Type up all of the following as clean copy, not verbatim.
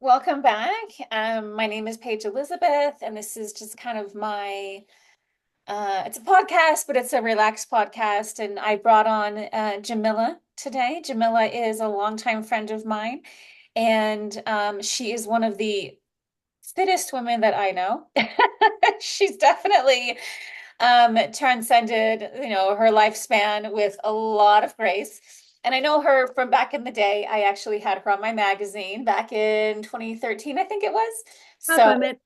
Welcome back. My name is Paige Elizabeth, and this is just kind of it's a podcast, but it's a relaxed podcast. And I brought on Jamila today. Jamila is a longtime friend of mine, and she is one of the fittest women that I know. She's definitely transcended, her lifespan with a lot of grace. And I know her from back in the day. I actually had her on my magazine back in 2013, I think it was. I've So, met.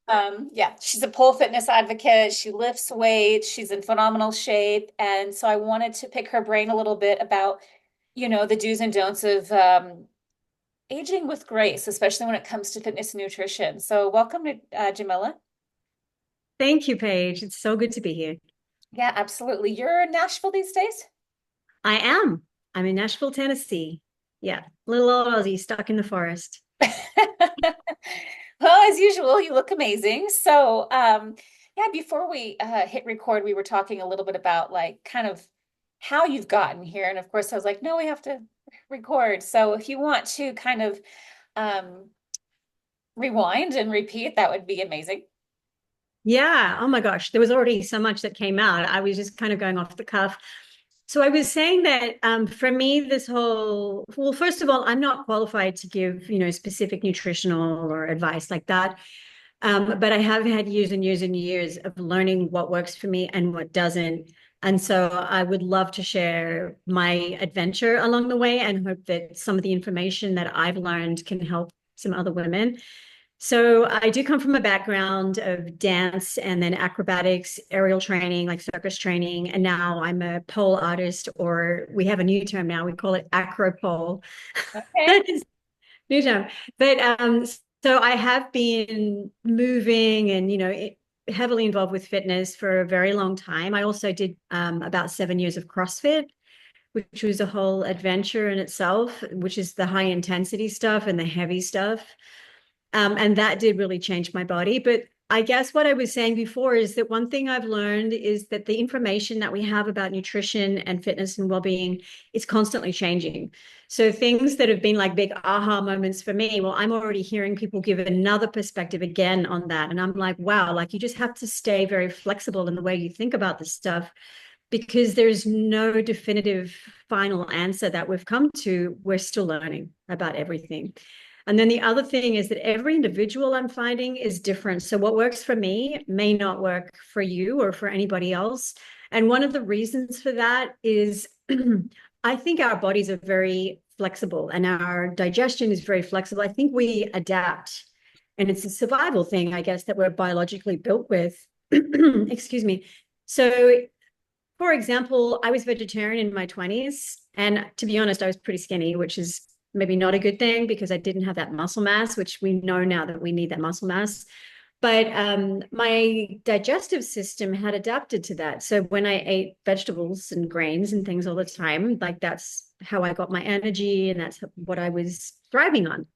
yeah, she's a pole fitness advocate. She lifts weights. She's in phenomenal shape. And so I wanted to pick her brain a little bit about, the do's and don'ts of aging with grace, especially when it comes to fitness and nutrition. So, welcome to Jamila. Thank you, Paige. It's so good to be here. Yeah, absolutely. You're in Nashville these days? I am. I'm in Nashville, Tennessee. Yeah, little old Aussie stuck in the forest. Well, as usual, you look amazing. So, yeah, before we hit record, we were talking a little bit about like kind of how you've gotten here. And of course, I was like, no, we have to record. So if you want to kind of um, rewind and repeat, that would be amazing. Yeah. Oh my gosh, there was already so much that came out. I was just kind of going off the cuff. So I was saying that for me, well, first of all, I'm not qualified to give, specific nutritional or advice like that. But I have had years and years and years of learning what works for me and what doesn't. And so I would love to share my adventure along the way and hope that some of the information that I've learned can help some other women. So I do come from a background of dance and then acrobatics, aerial training, like circus training. And now I'm a pole artist, or we have a new term now. We call it acro pole. Okay. New term. But so I have been moving and, heavily involved with fitness for a very long time. I also did about 7 years of CrossFit, which was a whole adventure in itself, which is the high intensity stuff and the heavy stuff. And that did really change my body. But I guess what I was saying before is that one thing I've learned is that the information that we have about nutrition and fitness and well-being is constantly changing. So things that have been like big aha moments for me, well, I'm already hearing people give another perspective again on that. And I'm like, wow, like you just have to stay very flexible in the way you think about this stuff because there's no definitive final answer that we've come to. We're still learning about everything. And then the other thing is that every individual I'm finding is different. So what works for me may not work for you or for anybody else. And one of the reasons for that is I think our bodies are very flexible and our digestion is very flexible. I think we adapt. And it's a survival thing, I guess, that we're biologically built with. Excuse me. So, for example, I was vegetarian in my 20s. And to be honest, I was pretty skinny, which is maybe not a good thing because I didn't have that muscle mass, which we know now that we need that muscle mass. But my digestive system had adapted to that. So when I ate vegetables and grains and things all the time, like that's how I got my energy and that's what I was thriving on.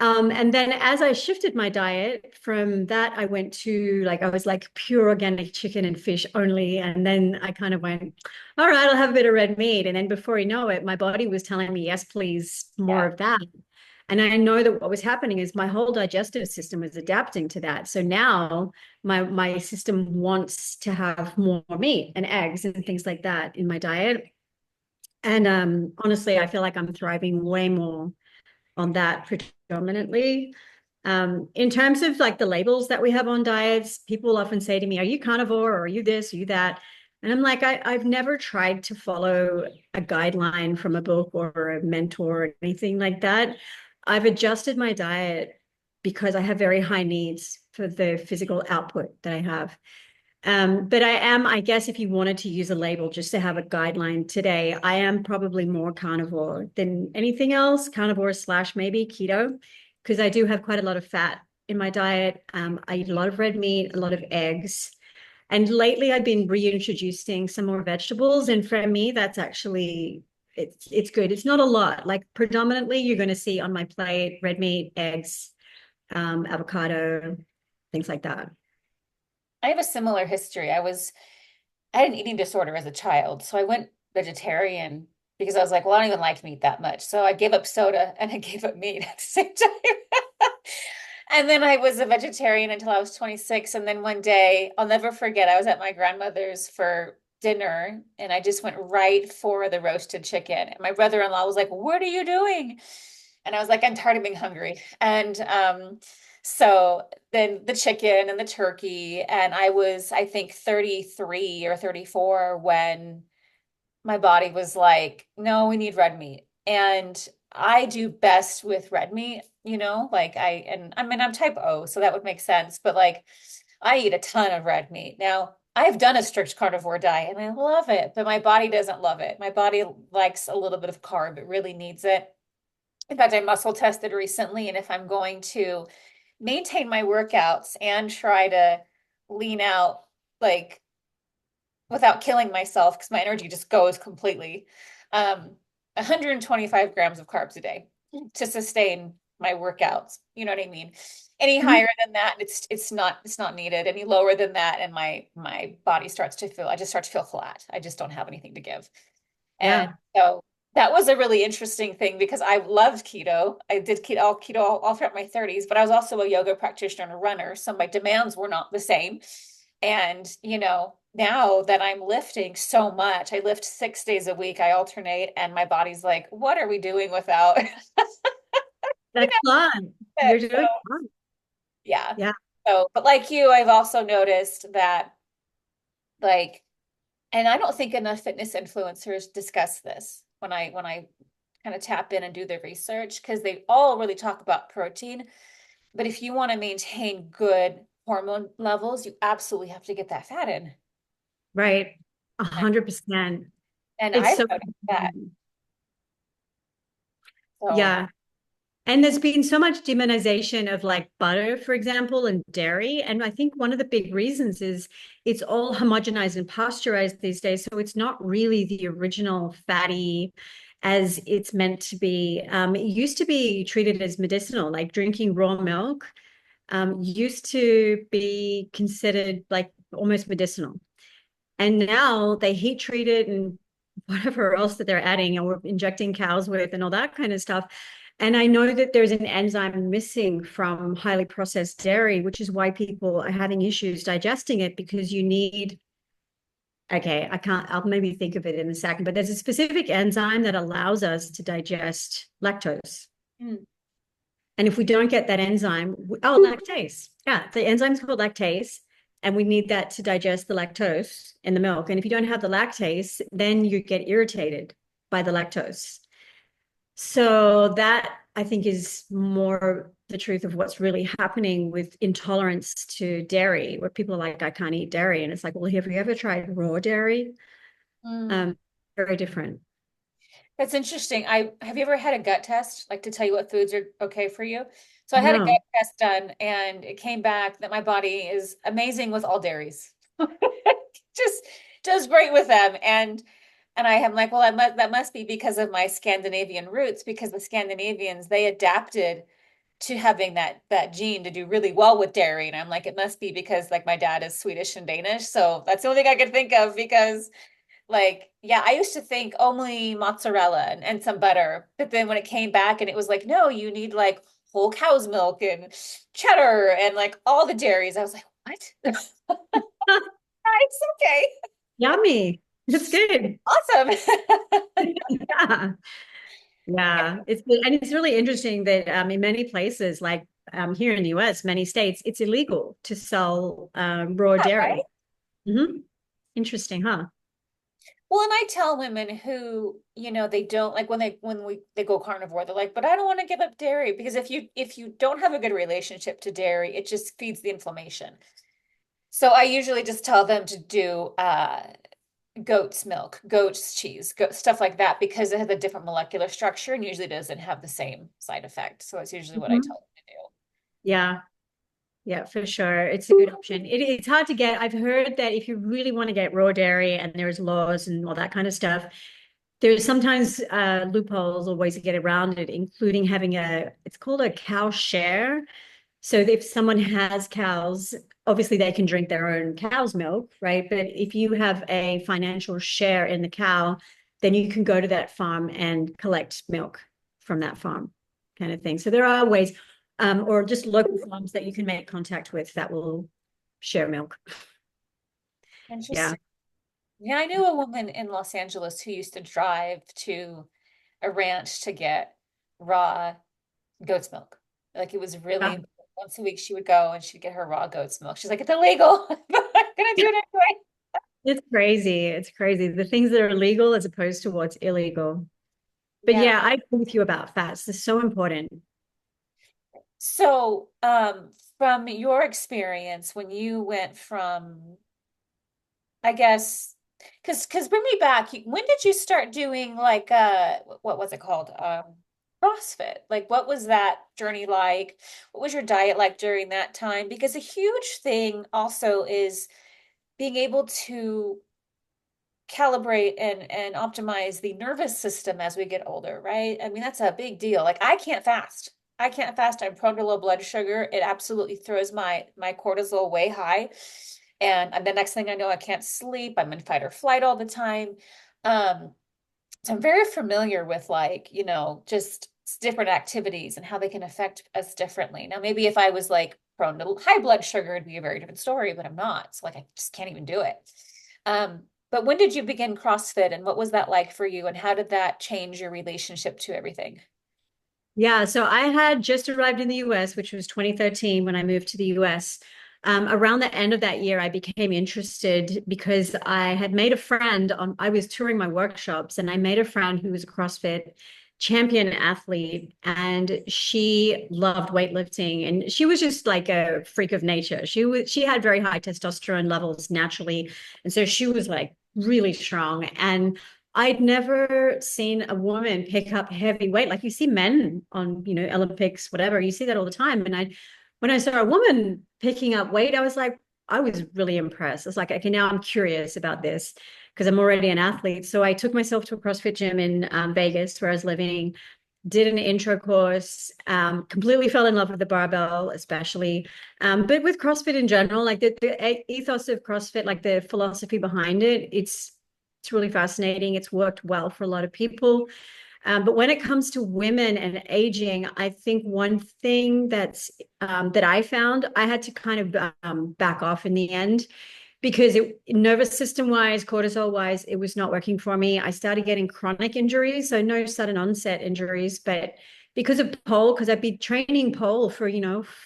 And then as I shifted my diet from that, I went to I was like pure organic chicken and fish only. And then I kind of went, all right, I'll have a bit of red meat. And then before you know it, my body was telling me, yes, please, more Yeah. of that. And I know that what was happening is my whole digestive system was adapting to that. So now my system wants to have more meat and eggs and things like that in my diet. And honestly, I feel like I'm thriving way more on that predominantly. In terms of like the labels that we have on diets, people often say to me, are you carnivore or are you this, are you that? And I'm like, I've never tried to follow a guideline from a book or a mentor or anything like that. I've adjusted my diet because I have very high needs for the physical output that I have. But I guess if you wanted to use a label just to have a guideline today, I am probably more carnivore than anything else, carnivore slash maybe keto, because I do have quite a lot of fat in my diet. I eat a lot of red meat, a lot of eggs. And lately I've been reintroducing some more vegetables. And for me, that's actually it's good. It's not a lot. Like predominantly you're going to see on my plate red meat, eggs, avocado, things like that. I have a similar history. I had an eating disorder as a child, so I went vegetarian because I was like, well, I don't even like meat that much. So I gave up soda and I gave up meat at the same time. And then I was a vegetarian until I was 26. And then one day, I'll never forget, I was at my grandmother's for dinner and I just went right for the roasted chicken. And my brother-in-law was like, what are you doing? And I was like, I'm tired of being hungry. And so then the chicken and the turkey, and I was, I think, 33 or 34 when my body was like, no, we need red meat. And I do best with red meat, like and I mean, I'm type O, so that would make sense. But like, I eat a ton of red meat. Now, I've done a strict carnivore diet and I love it, but my body doesn't love it. My body likes a little bit of carb. It really needs it. In fact, I muscle tested recently, and if I'm going to maintain my workouts and try to lean out, like without killing myself because my energy just goes completely. 125 grams of carbs a day to sustain my workouts. You know what I mean? Any Mhm. higher than that, it's not needed. Any lower than that, and my body starts to feel, I just start to feel flat. I just don't have anything to give. And Yeah. so that was a really interesting thing because I loved keto. I did keto all throughout my 30s, but I was also a yoga practitioner and a runner. So my demands were not the same. And, now that I'm lifting so much, I lift 6 days a week, I alternate, and my body's like, what are we doing without, you That's fun. know, You're it? So doing fun. yeah. Yeah. So, but like you, I've also noticed that like, and I don't think enough fitness influencers discuss this when I kind of tap in and do the research because they all really talk about protein. But if you want to maintain good hormone levels, you absolutely have to get that fat in. Right. 100%. And It's I've so, noticed that. So, yeah. And there's been so much demonization of like butter, for example, and dairy. And I think one of the big reasons is it's all homogenized and pasteurized these days. So it's not really the original fatty as it's meant to be. It used to be treated as medicinal, like drinking raw milk used to be considered like almost medicinal. And now they heat treat it and whatever else that they're adding or injecting cows with and all that kind of stuff. And I know that there's an enzyme missing from highly processed dairy, which is why people are having issues digesting it because you need, okay, I'll maybe think of it in a second, but there's a specific enzyme that allows us to digest lactose. mm, And if we don't get that enzyme, lactase. Yeah, the enzyme's called lactase, and we need that to digest the lactose in the milk. And if you don't have the lactase, then you get irritated by the lactose. So that I think is more the truth of what's really happening with intolerance to dairy, where people are like, I can't eat dairy. And it's like, well, have you ever tried raw dairy? mm. Um, Very different. That's interesting. I have you ever had a gut test, like to tell you what foods are okay for you? So I had a gut No. test done and it came back that my body is amazing with all dairies. Just does great with them. And I am like, well, that must be because of my Scandinavian roots, because the Scandinavians, they adapted to having that gene to do really well with dairy. And I'm like, it must be because like my dad is Swedish and Danish. So that's the only thing I could think of because like, yeah, I used to think only mozzarella and some butter. But then when it came back and it was like, no, you need like whole cow's milk and cheddar and like all the dairies. I was like, what? It's okay. Yummy. That's good. Awesome. Yeah. Yeah, it's really interesting that in many places, like here in the US, many states, it's illegal to sell raw Yeah, right? dairy. Hmm. Interesting, huh? Well, and I tell women who, they don't like when they go carnivore, they're like, but I don't want to give up dairy because if you don't have a good relationship to dairy, it just feeds the inflammation. So I usually just tell them to do goat's milk, goat's cheese, stuff like that because it has a different molecular structure and usually doesn't have the same side effect. So it's usually what I Mhm. tell them to do. Yeah, yeah, for sure. It's a good option. It's hard to get. I've heard that if you really want to get raw dairy and there's laws and all that kind of stuff, there's sometimes loopholes or ways to get around it, including having it's called a cow share. So if someone has cows, obviously they can drink their own cow's milk, right? But if you have a financial share in the cow, then you can go to that farm and collect milk from that farm, kind of thing. So there are ways, or just local farms that you can make contact with that will share milk. Yeah. Interesting. Yeah, I knew a woman in Los Angeles who used to drive to a ranch to get raw goat's milk. Like it was Yeah. really once a week she would go and she'd get her raw goat's milk. She's like, it's illegal, but I'm gonna do it anyway. It's crazy. It's crazy. The things that are legal as opposed to what's illegal. But Yeah. yeah, I agree with you about fats. It's so important. So, from your experience, when you went from, I guess, because bring me back. When did you start doing like what was it called? CrossFit. Like, what was that journey like? What was your diet like during that time? Because a huge thing also is being able to calibrate and optimize the nervous system as we get older, right? I mean, that's a big deal. Like I can't fast. I can't fast. I'm prone to low blood sugar. It absolutely throws my cortisol way high. And the next thing I know, I can't sleep. I'm in fight or flight all the time. Um, so I'm very familiar with like, just different activities and how they can affect us differently. Now, maybe if I was like prone to high blood sugar, it'd be a very different story, but I'm not. So like I just can't even do it. But when did you begin CrossFit and what was that like for you? And how did that change your relationship to everything? Yeah, so I had just arrived in the US, which was 2013 when I moved to the US. Around the end of that year, I became interested because I had made a friend I was touring my workshops and I made a friend who was a CrossFit champion athlete and she loved weightlifting and she was just like a freak of nature. She had very high testosterone levels naturally. And so she was like really strong. And I'd never seen a woman pick up heavy weight. Like you see men on, Olympics, whatever, you see that all the time. And when I saw a woman picking up weight, I was really impressed. I was like, okay, now I'm curious about this because I'm already an athlete. So I took myself to a CrossFit gym in Vegas where I was living, did an intro course, completely fell in love with the barbell, especially, but with CrossFit in general, like the ethos of CrossFit, like the philosophy behind it, it's really fascinating. It's worked well for a lot of people. But when it comes to women and aging, I think one thing that I found, I had to kind of back off in the end because nervous system wise, cortisol wise, it was not working for me. I started getting chronic injuries, so no sudden onset injuries, but because of pole, because I'd be training pole for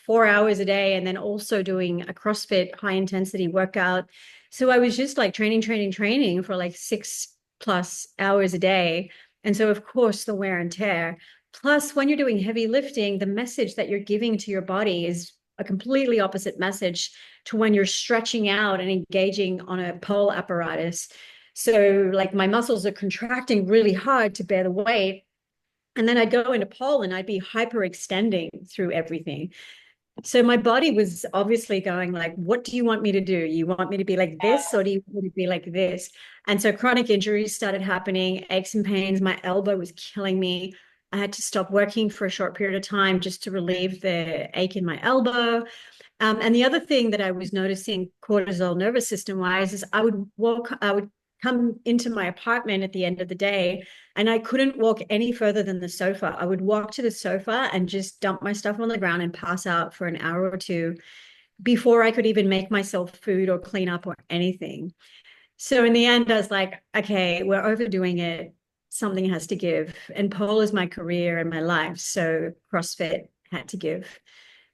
4 hours a day, and then also doing a CrossFit high intensity workout. So I was just like training for like 6+ hours a day, and so of course the wear and tear. Plus, when you're doing heavy lifting, the message that you're giving to your body is a completely opposite message to when you're stretching out and engaging on a pole apparatus. So like my muscles are contracting really hard to bear the weight. And then I'd go into pole and I'd be hyperextending through everything. So my body was obviously going like, what do you want me to do? You want me to be like this or do you want me to be like this? And so chronic injuries started happening, aches and pains. My elbow was killing me. I had to stop working for a short period of time just to relieve the ache in my elbow. And the other thing that I was noticing cortisol nervous system wise is I would come into my apartment at the end of the day and I couldn't walk any further than the sofa. I would walk to the sofa and just dump my stuff on the ground and pass out for an hour or two before I could even make myself food or clean up or anything. So in the end, I was like, okay, we're overdoing it. Something has to give. And pole is my career and my life. So CrossFit had to give.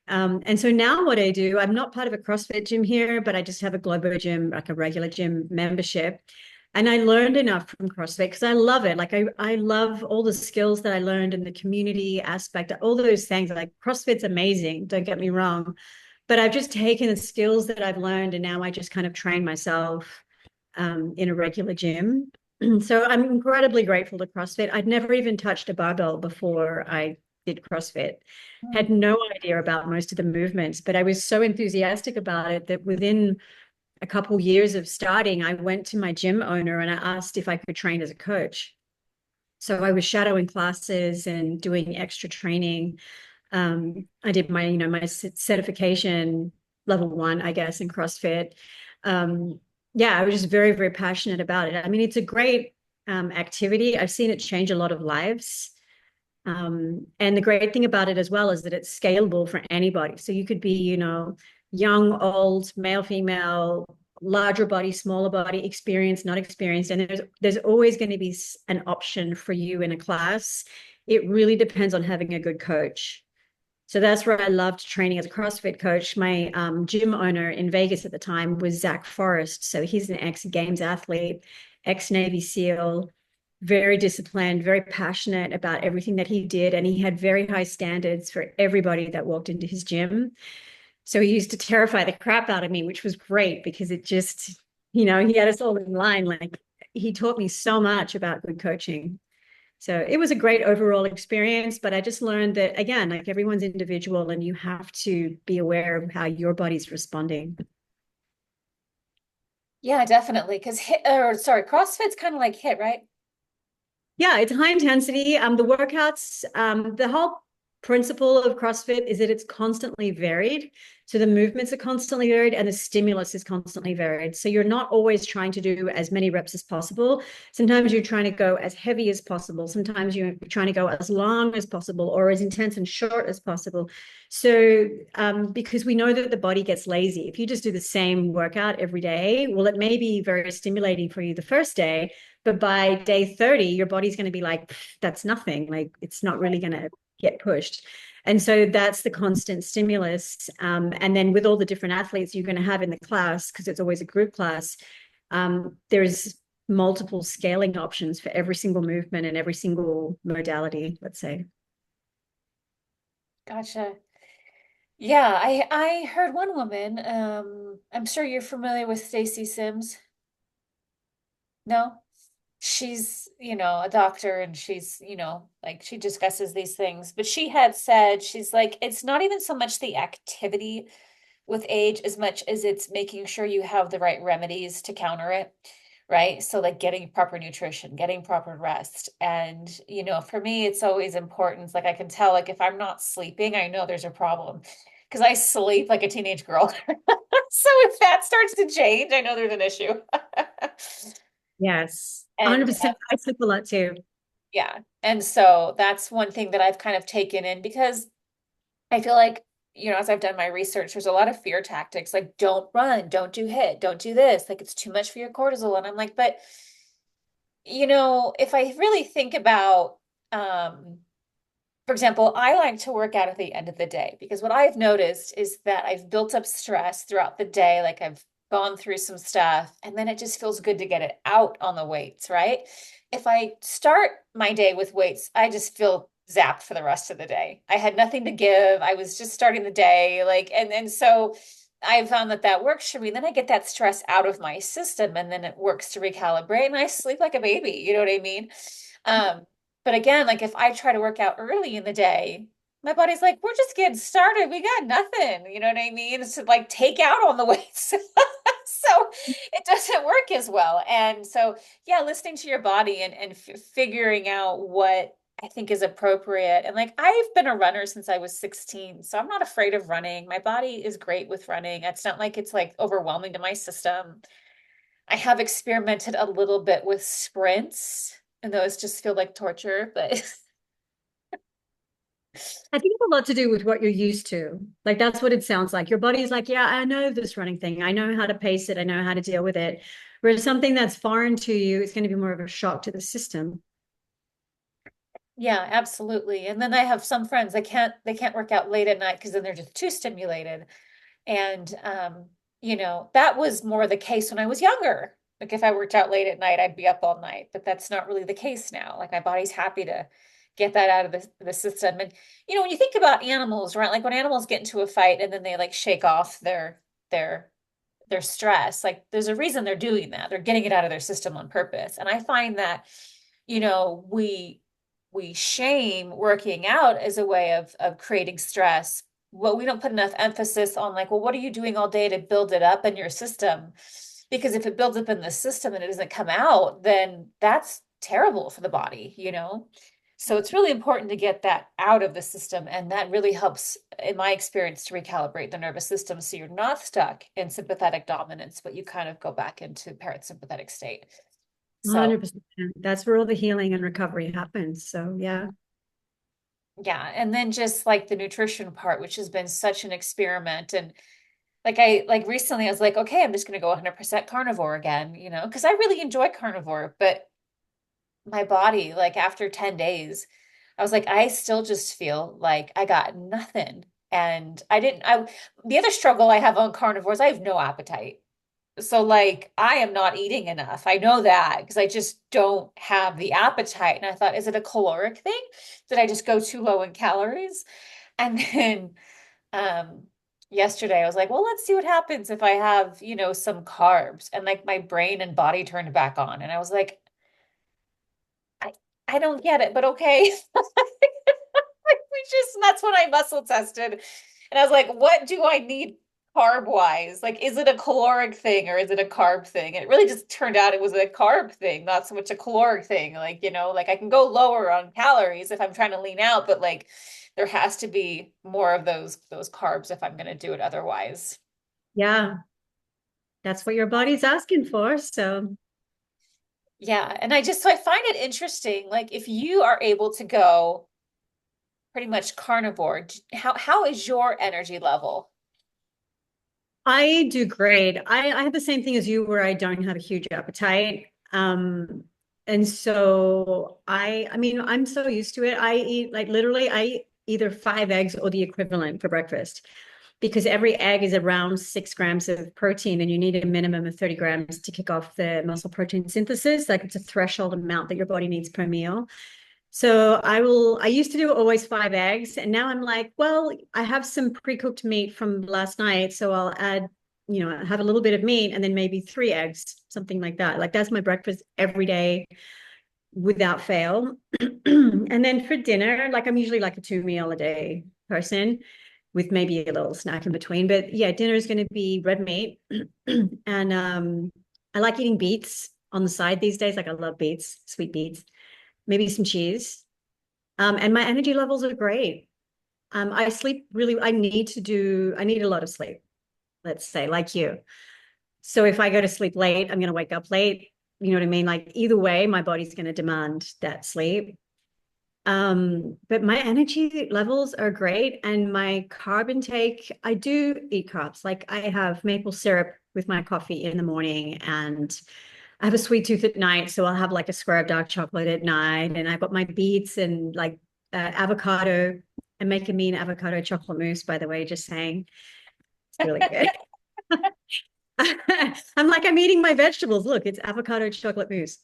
And so now what I do, I'm not part of a CrossFit gym here, but I just have a Globo gym, like a regular gym membership. And I learned enough from CrossFit because I love it. Like I love all the skills that I learned in the community aspect, all those things. Like CrossFit's amazing, don't get me wrong. But I've just taken the skills that I've learned and now I just kind of train myself in a regular gym. So I'm incredibly grateful to CrossFit. I'd never even touched a barbell before I did CrossFit. Had no idea about most of the movements, but I was so enthusiastic about it that within a couple years of starting, I went to my gym owner and I asked if I could train as a coach. So I was shadowing classes and doing extra training. I did my certification level 1, I guess, in CrossFit. Um, yeah, I was just very, very passionate about it. I mean, it's a great activity. I've seen it change a lot of lives. And the great thing about it as well is that it's scalable for anybody. So you could be, young, old, male, female, larger body, smaller body, experienced, not experienced. And there's always going to be an option for you in a class. It really depends on having a good coach. So that's where I loved training as a CrossFit coach. My gym owner in Vegas at the time was Zach Forrest. So he's an ex-Games athlete, ex-Navy SEAL, very disciplined, very passionate about everything that he did. And he had very high standards for everybody that walked into his gym. So he used to terrify the crap out of me, which was great because it just, he had us all in line. Like he taught me so much about good coaching. So it was a great overall experience, but I just learned that, again, like everyone's individual and you have to be aware of how your body's responding. Yeah, definitely. Because CrossFit's kind of like HIIT, right? Yeah, it's high intensity. The workouts, the whole principle of CrossFit is that it's constantly varied. So the movements are constantly varied and the stimulus is constantly varied. So you're not always trying to do as many reps as possible. Sometimes you're trying to go as heavy as possible. Sometimes you're trying to go as long as possible or as intense and short as possible. So because we know that the body gets lazy. If you just do the same workout every day, well, it may be very stimulating for you the first day, but by day 30, your body's going to be like, that's nothing. Like it's not really going to get pushed. And so that's the constant stimulus. And then with all the different athletes you're going to have in the class, because it's always a group class, there's multiple scaling options for every single movement and every single modality, let's say. Gotcha. Yeah, I heard one woman, I'm sure you're familiar with Stacy Sims. No? She's, a doctor and she's, like she discusses these things, but she had said, she's like, it's not even so much the activity with age as much as it's making sure you have the right remedies to counter it, right? So like getting proper nutrition, getting proper rest. And, for me, it's always important. Like I can tell, like if I'm not sleeping, I know there's a problem because I sleep like a teenage girl. So if that starts to change, I know there's an issue. Yes, And 100%. I sleep a lot too. yeah. And so that's one thing that I've kind of taken in because I feel like, as I've done my research, there's a lot of fear tactics like don't run, don't do HIIT, don't do this. Like it's too much for your cortisol. And I'm like, but if I really think about, for example, I like to work out at the end of the day because what I've noticed is that I've built up stress throughout the day. Like I've gone through some stuff and then it just feels good to get it out on the weights, right? If I start my day with weights, I just feel zapped for the rest of the day. I had nothing to give. I was just starting the day, like, and so I found that works for me. Then I get that stress out of my system, and then it works to recalibrate, and I sleep like a baby. You know what I mean? Um, but again, like if I try to work out early in the day, my body's like, we're just getting started. We got nothing. You know what I mean? It's to like take out on the weights. So it doesn't work as well. And so, yeah, listening to your body and figuring out what I think is appropriate. And like I've been a runner since I was 16, so I'm not afraid of running. My body is great with running. It's not like it's like overwhelming to my system. I have experimented a little bit with sprints, and those just feel like torture, but I think it's a lot to do with what you're used to. Like that's what it sounds like. Your body's like, yeah, I know this running thing. I know how to pace it. I know how to deal with it. Whereas something that's foreign to you is going to be more of a shock to the system. yeah, absolutely. And then I have some friends they can't work out late at night because then they're just too stimulated. And that was more the case when I was younger. Like if I worked out late at night, I'd be up all night, but that's not really the case now. Like my body's happy to get that out of the system. And when you think about animals, right? Like when animals get into a fight and then they like shake off their their stress, like there's a reason they're doing that. They're getting it out of their system on purpose. And I find that, we shame working out as a way of creating stress. Well, we don't put enough emphasis on like, well, what are you doing all day to build it up in your system? Because if it builds up in the system and it doesn't come out, then that's terrible for the body. So it's really important to get that out of the system. And that really helps, in my experience, to recalibrate the nervous system so you're not stuck in sympathetic dominance, but you kind of go back into parasympathetic state. So 100%. That's where all the healing and recovery happens. So yeah. yeah, and then just like the nutrition part, which has been such an experiment. And like recently I was like, okay, I'm just gonna go 100% carnivore again, because I really enjoy carnivore, but my body, like after 10 days, I was like, I still just feel like I got nothing. And the other struggle I have on carnivores, I have no appetite. So like I am not eating enough. I know that because I just don't have the appetite. And I thought, is it a caloric thing? Did I just go too low in calories? And then um yesterday I was like, well, let's see what happens if I have, some carbs. And like my brain and body turned back on. And I was like, I I don't get it, but okay. That's when I muscle tested. And I was like, what do I need carb wise? Like, is it a caloric thing or is it a carb thing? And it really just turned out it was a carb thing, not so much a caloric thing. Like, like I can go lower on calories if I'm trying to lean out, but like there has to be more of those carbs if I'm going to do it otherwise. Yeah. That's what your body's asking for. So Yeah. And so I find it interesting. Like if you are able to go pretty much carnivore, how is your energy level? I do great. I have the same thing as you where I don't have a huge appetite. And so I mean, I'm so used to it. I eat like literally I eat either 5 eggs or the equivalent for breakfast because every egg is around 6 grams of protein and you need a minimum of 30 grams to kick off the muscle protein synthesis. Like it's a threshold amount that your body needs per meal. So I used to do always 5 eggs. And now I'm like, well, I have some pre-cooked meat from last night. So I'll add, have a little bit of meat and then maybe 3 eggs, something like that. Like that's my breakfast every day without fail. And then for dinner, like I'm usually like a 2 meal a day person with maybe a little snack in between. But yeah, dinner is going to be red meat. And I like eating beets on the side these days. Like I love beets, sweet beets, maybe some cheese. And my energy levels are great. I sleep really, I need a lot of sleep, let's say, like you. So if I go to sleep late, I'm going to wake up late. You know what I mean? Like either way, my body's going to demand that sleep. But my energy levels are great. And my carb intake, I do eat carbs. Like I have maple syrup with my coffee in the morning and I have a sweet tooth at night. So I'll have like a square of dark chocolate at night. And I've got my beets and like avocado. I'm making me an avocado chocolate mousse, by the way, just saying. It's really good. I'm eating my vegetables. Look, it's avocado chocolate mousse.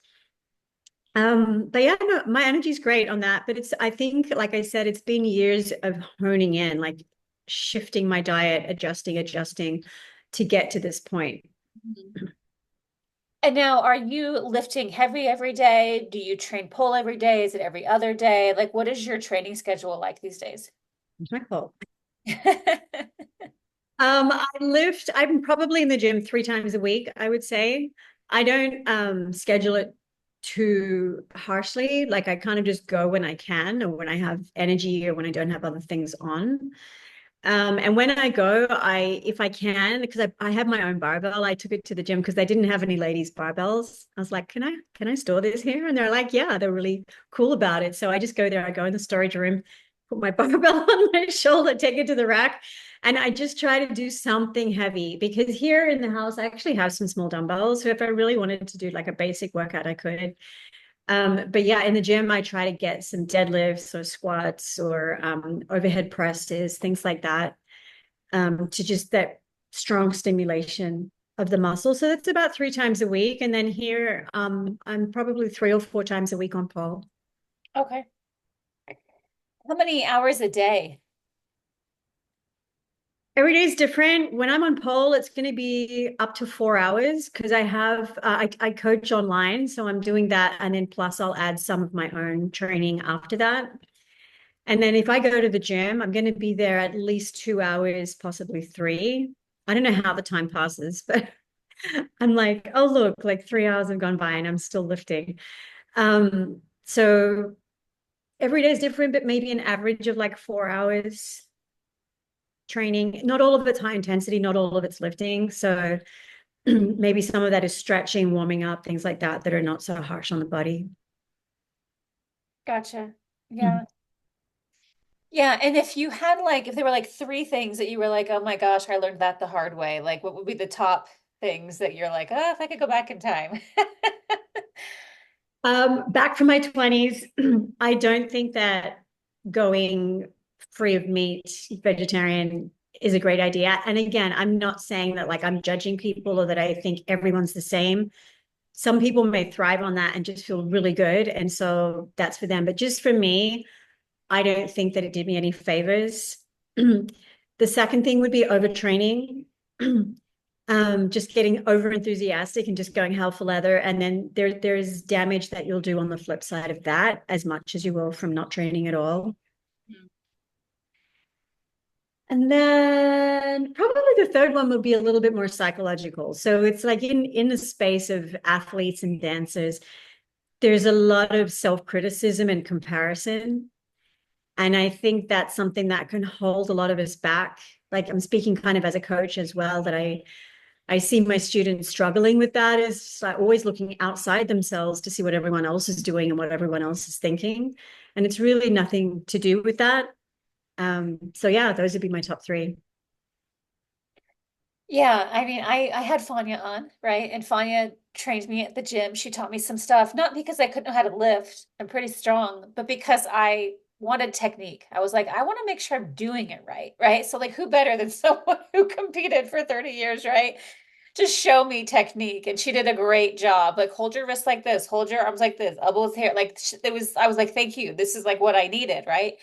But yeah, no, my energy's great on that. But I think, like I said, it's been years of honing in, like shifting my diet, adjusting to get to this point. And now, are you lifting heavy every day? Do you train pull every day? Is it every other day? Like, what is your training schedule like these days? My fault. I'm probably in the gym 3 times a week, I would say. I don't schedule it too harshly. Like I kind of just go when I can or when I have energy or when I don't have other things on. And when I go, if I can, because I have my own barbell, I took it to the gym because they didn't have any ladies' barbells. I was like, can I store this here? And they're like, yeah, they're really cool about it. So I just go there, I go in the storage room, put my barbell on my shoulder, take it to the rack. And I just try to do something heavy because here in the house, I actually have some small dumbbells. So if I really wanted to do like a basic workout, I could. But yeah, in the gym, I try to get some deadlifts or squats or overhead presses, things like that, to just that strong stimulation of the muscle. So that's about 3 times a week. And then here, I'm probably 3 or 4 times a week on pole. Okay. How many hours a day? Every day is different. When I'm on pole, it's going to be up to 4 hours because I coach online, so I'm doing that, and then plus I'll add some of my own training after that. And then if I go to the gym, I'm going to be there at least 2 hours, possibly three. I don't know how the time passes, but I'm like, oh, look, like 3 hours have gone by and I'm still lifting. So every day is different, but maybe an average of like 4 hours training. Not all of it's high intensity, not all of it's lifting. So Maybe some of that is stretching, warming up, things like that that are not so harsh on the body. Gotcha. Yeah. Yeah, and if you had like if there were like three things that you were like, oh my gosh, I learned that the hard way, like what would be the top things that you're like, oh, if I could go back in time? Back from my 20s, I don't think that going free of meat, vegetarian, is a great idea. And again, I'm not saying that like I'm judging people or that I think everyone's the same. Some people may thrive on that and just feel really good. And so that's for them. But just for me, I don't think that it did me any favors. The second thing would be overtraining. Just getting over enthusiastic and just going hell for leather. And then there's damage that you'll do on the flip side of that, as much as you will from not training at all. Mm. And then probably the third one would be a little bit more psychological. So it's like in the space of athletes and dancers, there's a lot of self-criticism and comparison. And I think that's something that can hold a lot of us back. Like I'm speaking kind of as a coach as well, that I see my students struggling with that, is like always looking outside themselves to see what everyone else is doing and what everyone else is thinking. And it's really nothing to do with that. So yeah, those would be my top three. Yeah, I mean, I had Fanya on, right? And Fanya trained me at the gym. She taught me some stuff, not because I couldn't know how to lift. I'm pretty strong, but because I wanted technique. I was like, I want to make sure I'm doing it right, right? So like who better than someone who competed for 30 years, right? Just show me technique. And she did a great job. Like hold your wrists like this, hold your arms like this, elbows here. Like it was, I was like, thank you. This is like what I needed, right?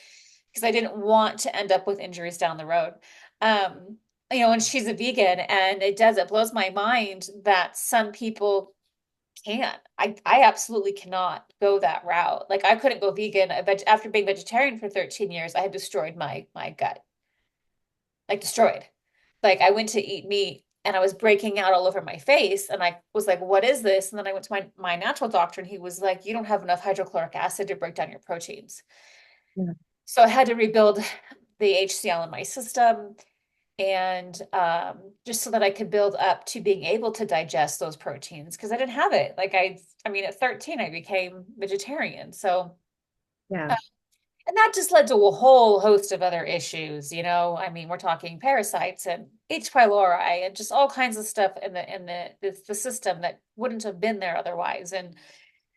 Because I didn't want to end up with injuries down the road. Um, and she's a vegan, and it blows my mind that some people can't. I absolutely cannot go that route. Like I couldn't go vegan. After being vegetarian for 13 years, I had destroyed my gut, like destroyed. Like I went to eat meat and I was breaking out all over my face, and I was like, what is this? And then I went to my natural doctor, and he was like, you don't have enough hydrochloric acid to break down your proteins. Yeah. So I had to rebuild the HCl in my system, and just so that I could build up to being able to digest those proteins because I didn't have it. Like I mean, at 13, I became vegetarian. So, Yeah. uh, and that just led to a whole host of other issues. I mean, we're talking parasites and H. pylori and just all kinds of stuff in the system that wouldn't have been there otherwise. And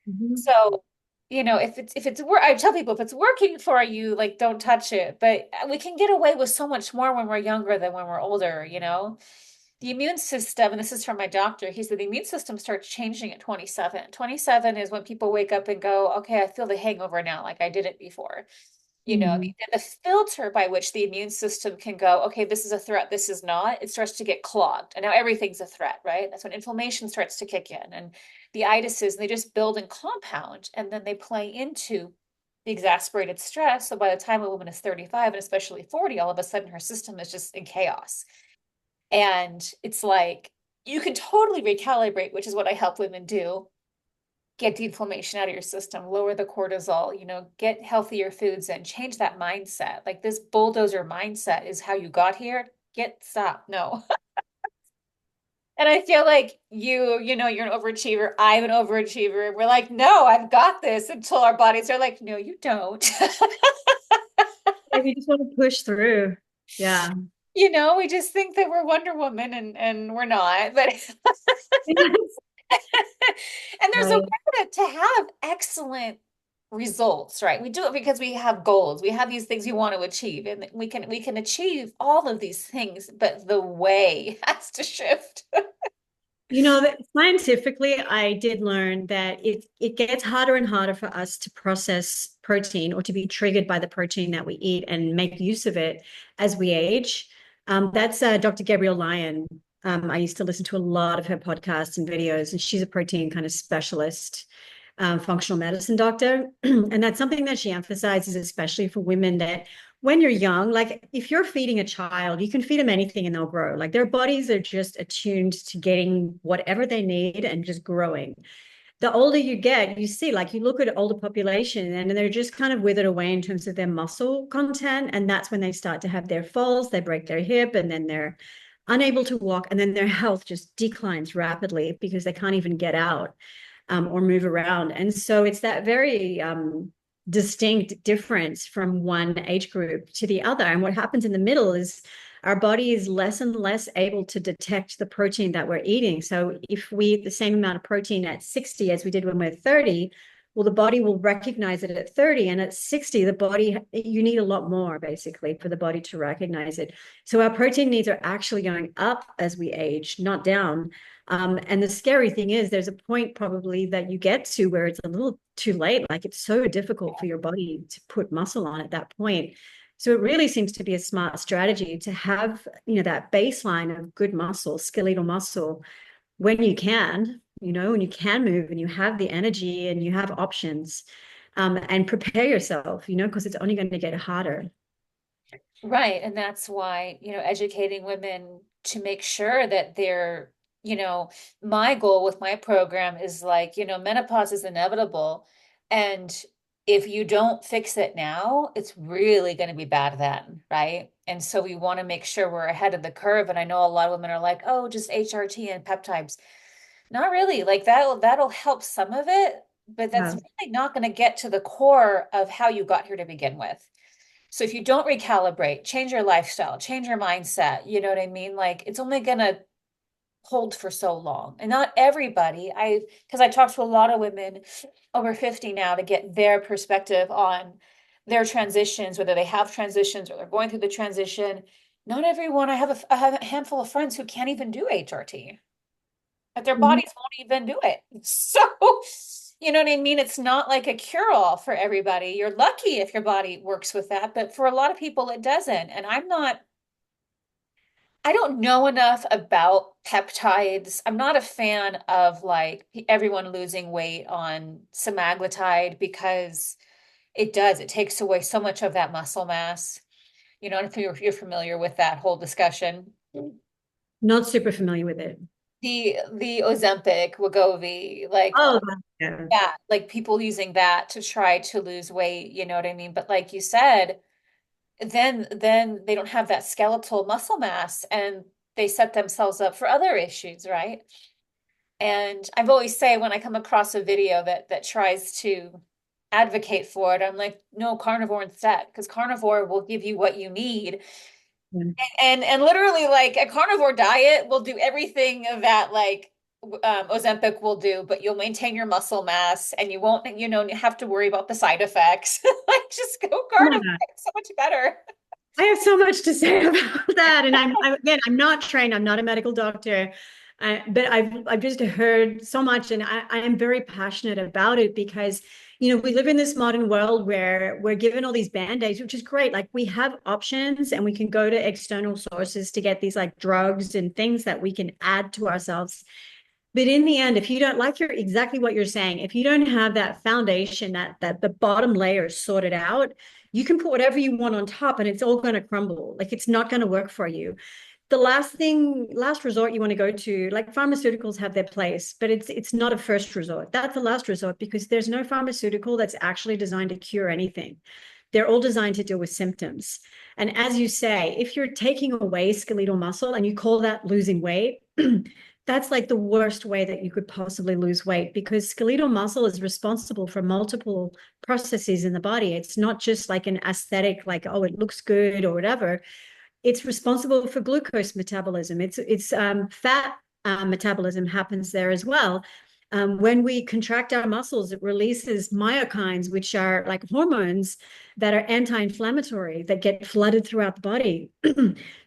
Mhm. so, if it's I tell people if it's working for you, like don't touch it. But we can get away with so much more when we're younger than when we're older. The immune system, and this is from my doctor, he said the immune system starts changing at 27. 27 is when people wake up and go, okay, I feel the hangover now, like I didn't before. Mhm. The filter by which the immune system can go, okay, this is a threat, this is not, it starts to get clogged. And now everything's a threat, right? That's when inflammation starts to kick in. And the itises, they just build and compound, and then they play into the exasperated stress. So by the time a woman is 35 and especially 40, all of a sudden her system is just in chaos. And it's like you can totally recalibrate, which is what I help women do. Get the inflammation out of your system, lower the cortisol, get healthier foods and change that mindset. Like this bulldozer mindset is how you got here. Stop. No. And I feel like you're an overachiever. I'm an overachiever. We're like, no, I've got this until our bodies are like, no, you don't. Yeah, we just want to push through. Yeah. We just think that we're Wonder Woman and we're not. But and there's a Right. way to have excellent results, right? We do it because we have goals. We have these things we want to achieve, and we can achieve all of these things, but the way has to shift. That scientifically, I did learn that it gets harder and harder for us to process protein or to be triggered by the protein that we eat and make use of it as we age. That's Dr. Gabrielle Lyon. I used to listen to a lot of her podcasts and videos, and she's a protein kind of specialist, functional medicine doctor. And that's something that she emphasizes, especially for women, that when you're young, like if you're feeding a child, you can feed them anything and they'll grow. Like their bodies are just attuned to getting whatever they need and just growing. The older you get, you see, like you look at older population and they're just kind of withered away in terms of their muscle content. And that's when they start to have their falls, they break their hip, and then unable to walk, and then their health just declines rapidly because they can't even get out or move around. And so it's that very distinct difference from one age group to the other. And what happens in the middle is our body is less and less able to detect the protein that we're eating. So if we eat the same amount of protein at 60 as we did when we're 30, well, the body will recognize it at 30, and at 60, the body, you need a lot more basically for the body to recognize it. So our protein needs are actually going up as we age, not down. And the scary thing is there's a point probably that you get to where it's a little too late. Like it's so difficult for your body to put muscle on at that point. So it really seems to be a smart strategy to have, that baseline of good muscle, skeletal muscle, when you can, when you can move and you have the energy and you have options, and prepare yourself, because it's only going to get harder. Right. And that's why, educating women to make sure that they're, my goal with my program is like, menopause is inevitable. And if you don't fix it now, it's really going to be bad then, right? And so we want to make sure we're ahead of the curve. And I know a lot of women are like, oh, just HRT and peptides. Not really. Like that'll help some of it, but that's Yeah. really not going to get to the core of how you got here to begin with. So if you don't recalibrate, change your lifestyle, change your mindset, you know what I mean? Like it's only gonna hold for so long. And not everybody, because I talk to a lot of women over 50 now to get their perspective on their transitions, whether they have transitions or they're going through the transition. Not everyone, I have a handful of friends who can't even do HRT, but their Mhm. bodies won't even do it. So, you know what I mean? It's not like a cure-all for everybody. You're lucky if your body works with that, but for a lot of people, it doesn't. And I don't know enough about peptides. I'm not a fan of like everyone losing weight on semaglutide because it takes away so much of that muscle mass. If you're familiar with that whole discussion. Not super familiar with it. The Ozempic, Wegovy, like Oh, yeah. yeah, like people using that to try to lose weight, you know what I mean? But like you said, then they don't have that skeletal muscle mass and they set themselves up for other issues, right? And I've always say when I come across a video that tries to advocate for it, I'm like, no, carnivore instead, because carnivore will give you what you need. Yeah. And literally like a carnivore diet will do everything that like Ozempic will do, but you'll maintain your muscle mass and you won't, have to worry about the side effects. Like just go Oh my carnivore. God. It's so much better. I have so much to say about that. And again, I'm not trained. I'm not a medical doctor. But I've just heard so much, and I am very passionate about it because, we live in this modern world where we're given all these band-aids, which is great. Like we have options and we can go to external sources to get these like drugs and things that we can add to ourselves. But in the end, if you don't like exactly what you're saying, if you don't have that foundation, that the bottom layer is sorted out, you can put whatever you want on top and it's all going to crumble. Like it's not going to work for you. The last resort you want to go to, like pharmaceuticals have their place, but it's not a first resort. That's the last resort because there's no pharmaceutical that's actually designed to cure anything. They're all designed to deal with symptoms. And as you say, if you're taking away skeletal muscle and you call that losing weight, that's like the worst way that you could possibly lose weight because skeletal muscle is responsible for multiple processes in the body. It's not just like an aesthetic, like, oh, it looks good or whatever. It's responsible for glucose metabolism. It's fat metabolism happens there as well. When we contract our muscles, it releases myokines, which are like hormones that are anti-inflammatory that get flooded throughout the body.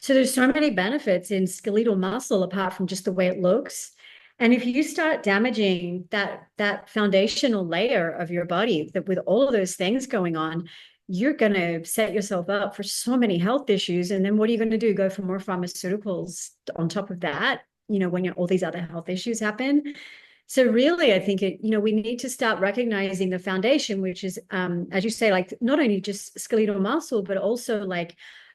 So there's so many benefits in skeletal muscle apart from just the way it looks. And if you start damaging that foundational layer of your body, that with all of those things going on, you're going to set yourself up for so many health issues. And then what are you going to do? Go for more pharmaceuticals on top of that, when all these other health issues happen. So really, I think we need to start recognizing the foundation, which is, as you say, like not only just skeletal muscle, but also like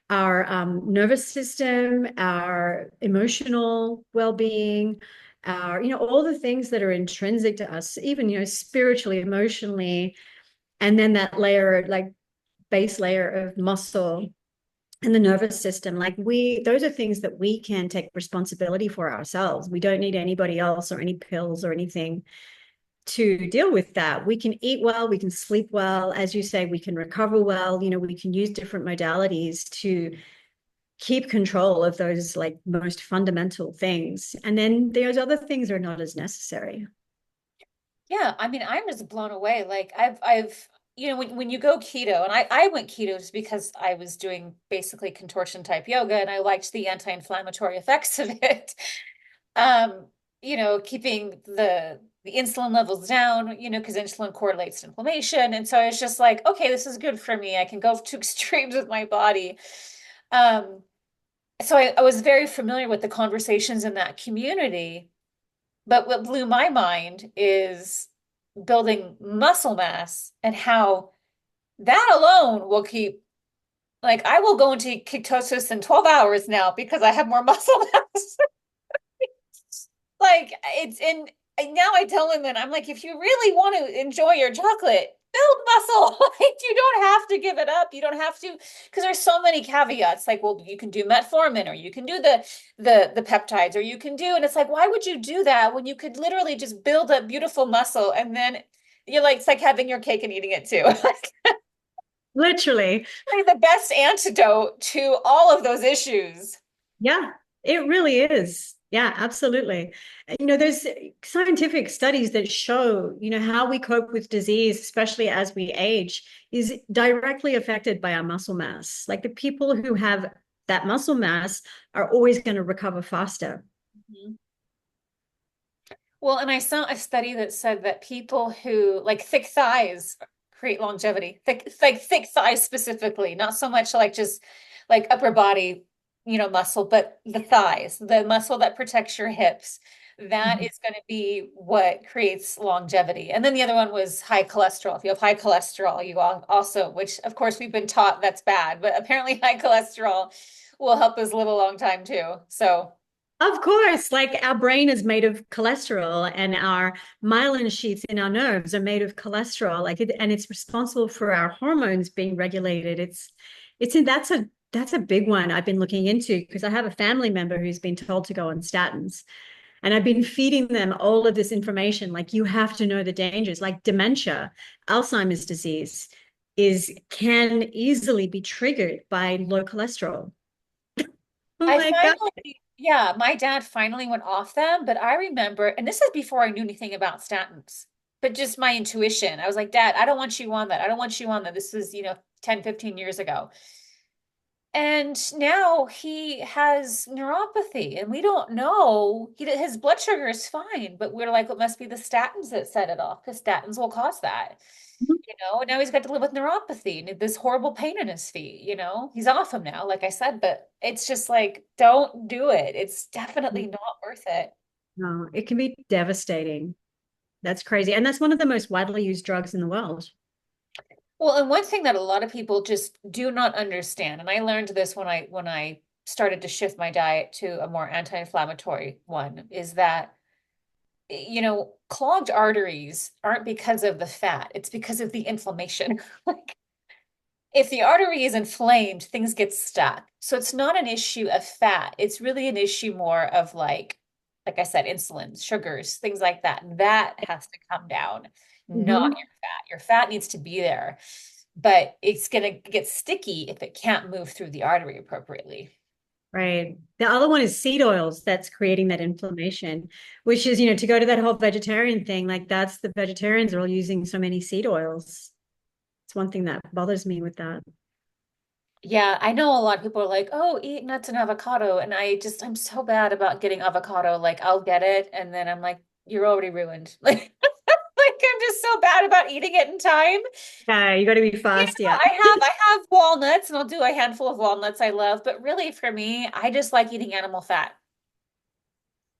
our nervous system, our emotional well-being, our, all the things that are intrinsic to us, even, spiritually, emotionally, and then that layer, like base layer of muscle and the nervous system. Like those are things that we can take responsibility for ourselves. We don't need anybody else or any pills or anything to deal with that. We can eat well, we can sleep well, as you say, we can recover well. We can use different modalities to keep control of those like most fundamental things. And then those other things are not as necessary. Yeah, I mean, I'm just blown away. Like when you go keto, and I went keto just because I was doing basically contortion type yoga and I liked the anti-inflammatory effects of it. Um, keeping the insulin levels down, because insulin correlates to inflammation. And so I was just like, okay, this is good for me. I can go to extremes with my body. Um, so I was very familiar with the conversations in that community. But what blew my mind is building muscle mass and how that alone will keep, like, I will go into ketosis in 12 hours now because I have more muscle mass. Like, it's in, and now I tell women, I'm like, if you really want to enjoy your chocolate, build muscle. Like, you don't have to give it up. You don't have to, because there's so many caveats. Like, well, you can do metformin, or you can do the peptides, or you can do, and it's like, why would you do that when you could literally just build a beautiful muscle and then you're like, it's like having your cake and eating it too. Literally. Like the best antidote to all of those issues. Yeah, it really is. Yeah, absolutely. There's scientific studies that show, how we cope with disease, especially as we age, is directly affected by our muscle mass. Like the people who have that muscle mass are always going to recover faster. Mhm. Well, and I saw a study that said that people who like thick thighs create longevity. Thick thighs specifically, not so much like just like upper body, muscle, but the thighs, the muscle that protects your hips. That Mhm. is going to be what creates longevity. And then the other one was high cholesterol. If you have high cholesterol, you also, which of course we've been taught that's bad, but apparently high cholesterol will help us live a long time too. So, Of course, like our brain is made of cholesterol and our myelin sheaths in our nerves are made of cholesterol. And it's responsible for our hormones being regulated. That's a big one I've been looking into because I have a family member who's been told to go on statins. And I've been feeding them all of this information. Like you have to know the dangers, like dementia, Alzheimer's disease can easily be triggered by low cholesterol. Oh I my God. finally, yeah, my dad finally went off them, but I remember, and this is before I knew anything about statins, but just my intuition. I was like, Dad, I don't want you on that. I don't want you on that. This is, 10, 15 years ago. And now he has neuropathy, and we don't know. His blood sugar is fine, but we're like, it must be the statins that set it off because statins will cause that. And now he's got to live with neuropathy and this horrible pain in his feet. He's off him now, like I said, but it's just like, don't do it. It's definitely not worth it. No, it can be devastating. That's crazy. And that's one of the most widely used drugs in the world. Well, and one thing that a lot of people just do not understand, and I learned this when I started to shift my diet to a more anti-inflammatory one, is that clogged arteries aren't because of the fat, it's because of the inflammation. Like if the artery is inflamed, things get stuck. So it's not an issue of fat. It's really an issue more of like I said, insulin, sugars, things like that. That has to come down, not Mhm. your fat. Your fat needs to be there, but it's going to get sticky if it can't move through the artery appropriately. Right. The other one is seed oils that's creating that inflammation, which is, to go to that whole vegetarian thing, like that's the vegetarians are all using so many seed oils. It's one thing that bothers me with that. Yeah, I know a lot of people are like, oh, eat nuts and avocado. And I'm so bad about getting avocado. Like, I'll get it. And then I'm like, you're already ruined. Like I'm just so bad about eating it in time. Yeah, you got to be fast. Yeah. I have walnuts and I'll do a handful of walnuts I love. But really, for me, I just like eating animal fat.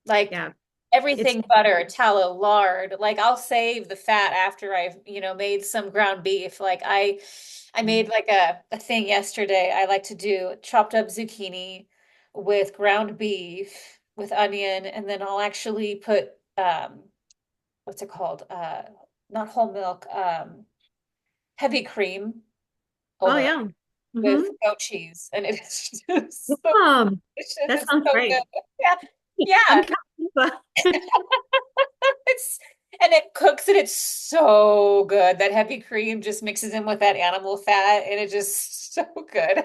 Like Yeah. It's everything butter, tallow, lard. Like I'll save the fat after I've, made some ground beef. Like I made like a thing yesterday. I like to do chopped up zucchini with ground beef with onion, and then I'll actually put what's it called? Not whole milk, heavy cream oh over it. yeah. with Hmm. goat cheese, and it is just so Um, delicious. that It's sounds so great. good. Yeah, I'm yeah. Carnivore. It's and it cooks and it's so good. That heavy cream just mixes in with that animal fat, and it just so good.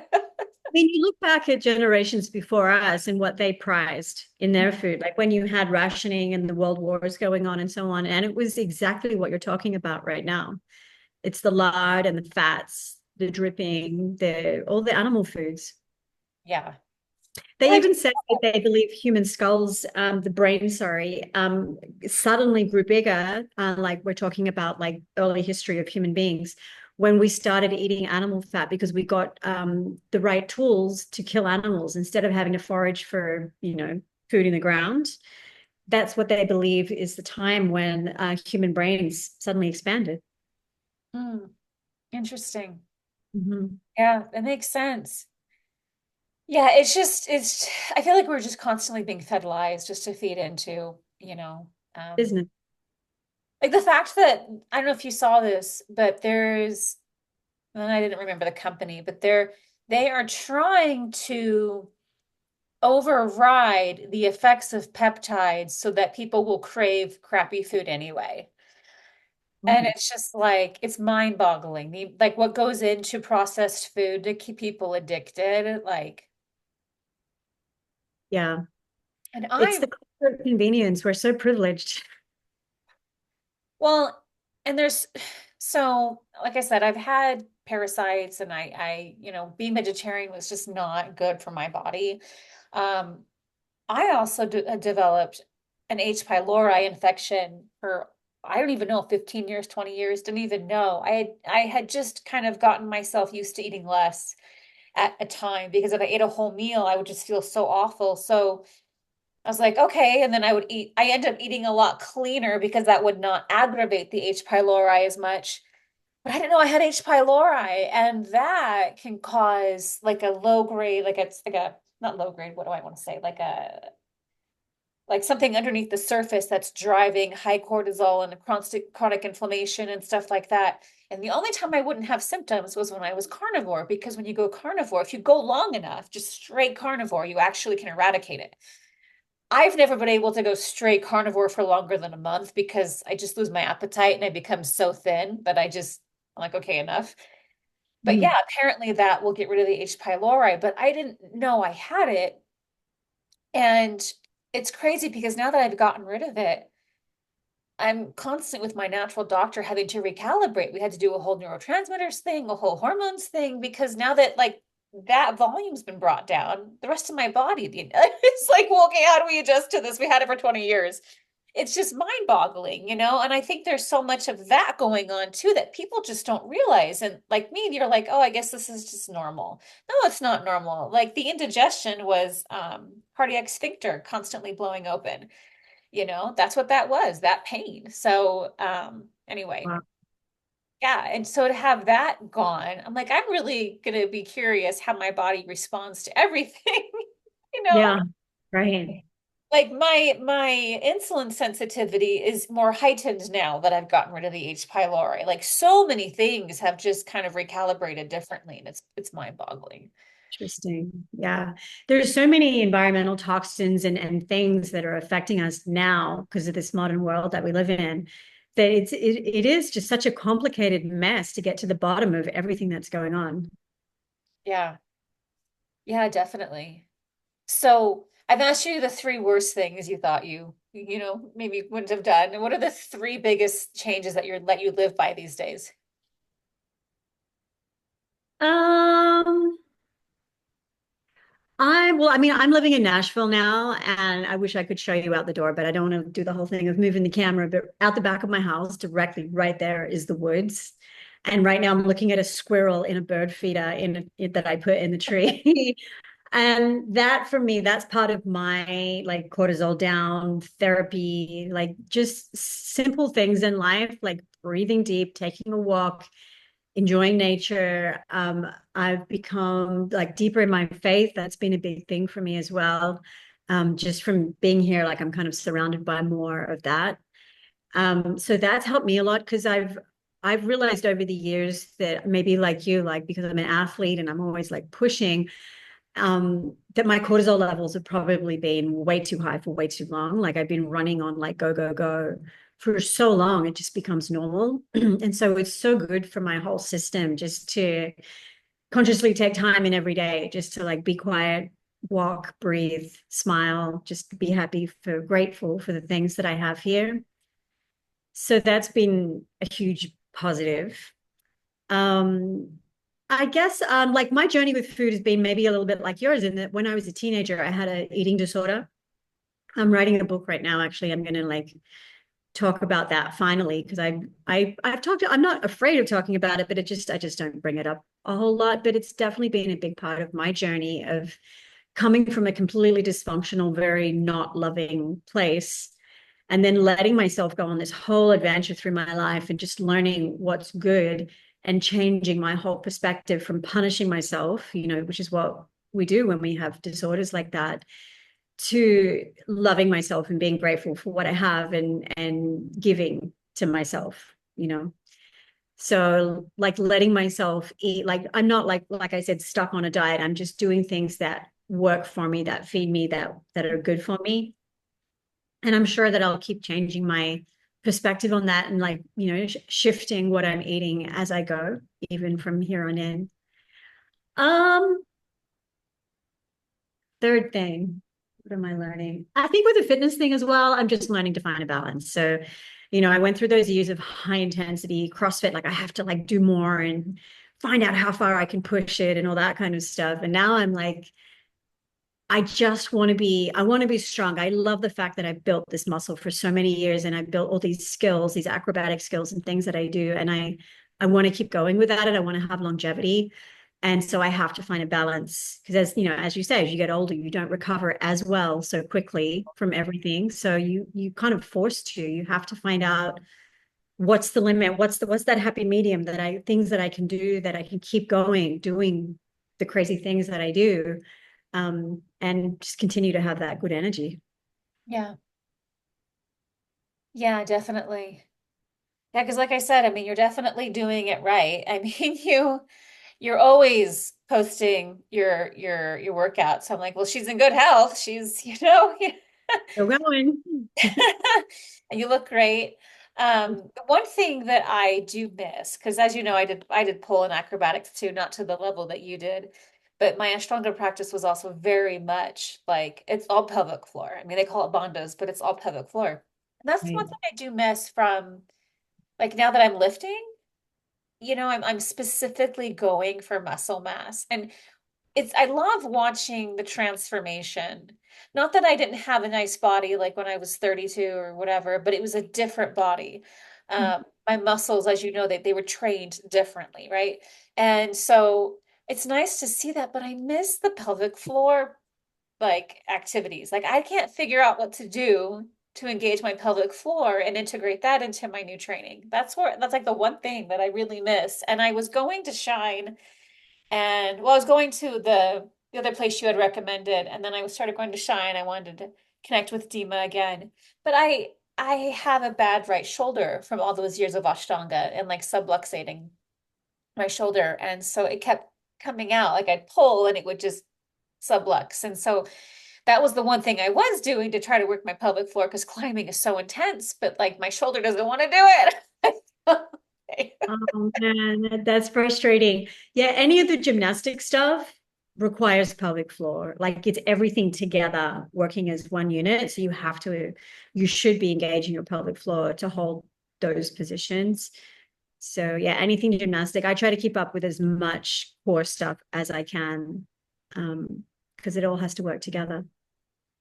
I mean, you look back at generations before us and what they prized in their food, like when you had rationing and the world wars going on and so on. And it was exactly what you're talking about right now. It's the lard and the fats, the dripping, the all the animal foods. Yeah. They Well, even said that they believe human skulls, the brain, sorry, suddenly grew bigger. Like we're talking about like early history of human beings when we started eating animal fat because we got the right tools to kill animals instead of having to forage for, food in the ground. That's what they believe is the time when human brains suddenly expanded. interesting. Mm-hmm. Yeah, that makes sense. Yeah, it's I feel like we're just constantly being fed lies just to feed into, um, Business. like the fact that I don't know if you saw this, but there's and I didn't remember the company, but they are trying to override the effects of peptides so that people will crave crappy food anyway. And Oh, it's just like it's mind-boggling. Like what goes into processed food to keep people addicted, like yeah. and It's I the comfort and convenience. We're so privileged. well, and there's so like I said, I've had parasites and being vegetarian was just not good for my body. Um, I also developed an H. pylori infection for I don't even know 15 years, 20 years, didn't even know. I had just kind of gotten myself used to eating less at a time because if I ate a whole meal, I would just feel so awful. So I was like, okay. And then I end up eating a lot cleaner because that would not aggravate the H. pylori as much. But I didn't know I had H. pylori, and that can cause like a low grade, like it's like a not low grade, what do I want to say? Like something underneath the surface that's driving high cortisol and chronic inflammation and stuff like that. And the only time I wouldn't have symptoms was when I was carnivore, because when you go carnivore, if you go long enough, just straight carnivore, you actually can eradicate it. I've never been able to go straight carnivore for longer than a month because I just lose my appetite and I become so thin that I'm like, okay, enough. But yeah, Mhm. apparently that will get rid of the H. pylori, but I didn't know I had it. And it's crazy because now that I've gotten rid of it, I'm constant with my natural doctor having to recalibrate. We had to do a whole neurotransmitters thing, a whole hormones thing, because now that like that volume's been brought down, the rest of my body, it's like, well, okay, how do we adjust to this? We had it for 20 years. It's just mind-boggling, And I think there's so much of that going on too that people just don't realize. And like me, you're like, oh, I guess this is just normal. No, it's not normal. Like the indigestion was cardiac sphincter constantly blowing open. That's what that was, that pain. So, anyway, Wow. yeah. And so to have that gone, I'm like, I'm really gonna be curious how my body responds to everything, you know? Yeah, right. Like my insulin sensitivity is more heightened now that I've gotten rid of the H. pylori. Like so many things have just kind of recalibrated differently, and it's mind-boggling. Interesting. Yeah. There's so many environmental toxins and things that are affecting us now because of this modern world that we live in that it is just such a complicated mess to get to the bottom of everything that's going on. Yeah. Yeah, definitely. So I've asked you the three worst things you thought maybe wouldn't have done. And what are the three biggest changes that you live by these days? Um, I mean, I'm living in Nashville now, and I wish I could show you out the door, but I don't want to do the whole thing of moving the camera. But out the back of my house, directly right there is the woods. And right now I'm looking at a squirrel in a bird feeder that I put in the tree. And that for me, that's part of my like cortisol down therapy, like just simple things in life, like breathing deep, taking a walk, enjoying nature. I've become like deeper in my faith. That's been a big thing for me as well. Just from being here, like I'm kind of surrounded by more of that. So that's helped me a lot because I've realized over the years that maybe like you, like because I'm an athlete and I'm always like pushing, that my cortisol levels have probably been way too high for way too long. Like I've been running on like go, go, go for so long, it just becomes normal. And so it's so good for my whole system just to consciously take time in every day, just to like be quiet, walk, breathe, smile, just be happy for grateful for the things that I have here. So that's been a huge positive. Um, I guess like my journey with food has been maybe a little bit like yours in that when I was a teenager, I had an eating disorder. I'm writing a book right now, actually. I'm gonna like talk about that finally because I've talked I'm not afraid of talking about it, but I just don't bring it up a whole lot. But it's definitely been a big part of my journey of coming from a completely dysfunctional, very not loving place and then letting myself go on this whole adventure through my life and just learning what's good and changing my whole perspective from punishing myself, you know, which is what we do when we have disorders like that, to loving myself and being grateful for what I have and giving to myself, you know. So like letting myself eat, like I'm not like I said, stuck on a diet. I'm just doing things that work for me, that feed me, that are good for me. And I'm sure that I'll keep changing my perspective on that and like, you know, shifting what I'm eating as I go, even from here on in. Um, Third thing, what am I learning? I think with the fitness thing as well, I'm just learning to find a balance. So, you know, I went through those years of high intensity CrossFit, like I have to like do more and find out how far I can push it and all that kind of stuff. And now I'm like, I want to be strong. I love the fact that I've built this muscle for so many years and I've built all these skills, these acrobatic skills and things that I do. And I want to keep going with that and I want to have longevity. And so I have to find a balance because as you know, as you say, as you get older, you don't recover as well so quickly from everything. So you kind of forced to, you have to find out what's the limit, what's that happy medium that I things that I can do that I can keep going, doing the crazy things that I do and just continue to have that good energy. Yeah. Yeah, definitely. Yeah, because like I said, I mean, you're definitely doing it right. I mean, you're always posting your workouts. So I'm like, well, she's in good health. She's, Still going. and you look great. The one thing that I do miss, because as you know, I did pole and acrobatics too, not to the level that you did, but my Ashtanga practice was also very much like it's all pelvic floor. I mean, they call it bandas, but it's all pelvic floor. And that's the one Right. thing I do miss from like now that I'm lifting, I'm specifically going for muscle mass. And I love watching the transformation. Not that I didn't have a nice body like when I was 32 or whatever, but it was a different body. My muscles, as you know, they were trained differently, right? And so it's nice to see that, but I miss the pelvic floor like activities. Like I can't figure out what to do to engage my pelvic floor and integrate that into my new training. That's like the one thing that I really miss. And I was going to Shine and well, I was going to the other place you had recommended, and then I started going to Shine. I wanted to connect with Dima again. But I have a bad right shoulder from all those years of Ashtanga and like subluxating my shoulder. And so it kept coming out. Like I'd pull and it would just sublux. And so that was the one thing I was doing to try to work my pelvic floor because climbing is so intense, but like my shoulder doesn't want to do it. Oh man, that's frustrating. Yeah, any of the gymnastic stuff requires pelvic floor. Like it's everything together working as one unit. So you should be engaging your pelvic floor to hold those positions. So yeah, anything gymnastic, I try to keep up with as much core stuff as I can, because it all has to work together.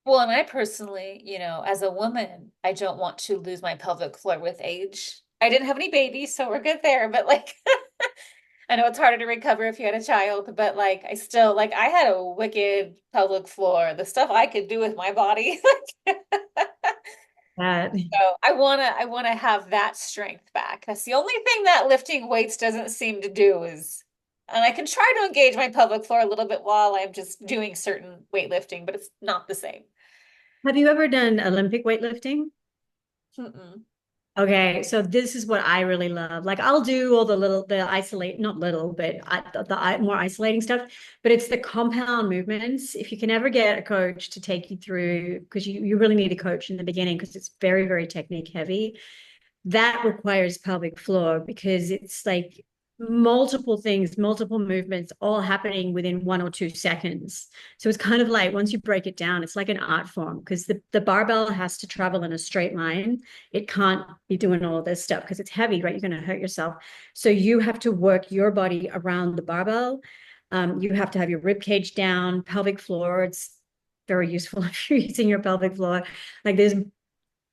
Well, and I personally, as a woman, I don't want to lose my pelvic floor with age. I didn't have any babies, so we're good there. But like, I know it's harder to recover if you had a child, but like, I still like I had a wicked pelvic floor. The stuff I could do with my body. That So I wanna have that strength back. That's the only thing that lifting weights doesn't seem to do and I can try to engage my pelvic floor a little bit while I'm just doing certain weightlifting, but it's not the same. have you ever done Olympic weightlifting? Mm-mm. Okay, so this is what I really love. Like I'll do all the isolate, not little, but more isolating stuff. But it's the compound movements. If you can ever get a coach to take you through, because you really need a coach in the beginning because it's very, very technique heavy. That requires pelvic floor because it's like multiple things, multiple movements, all happening within 1 or 2 seconds. So it's kind of like once you break it down, it's like an art form because the barbell has to travel in a straight line. It can't be doing all this stuff because it's heavy, right? You're going to hurt yourself. So you have to work your body around the barbell. You have to have your rib cage down, pelvic floor. It's very useful if you're using your pelvic floor. Like there's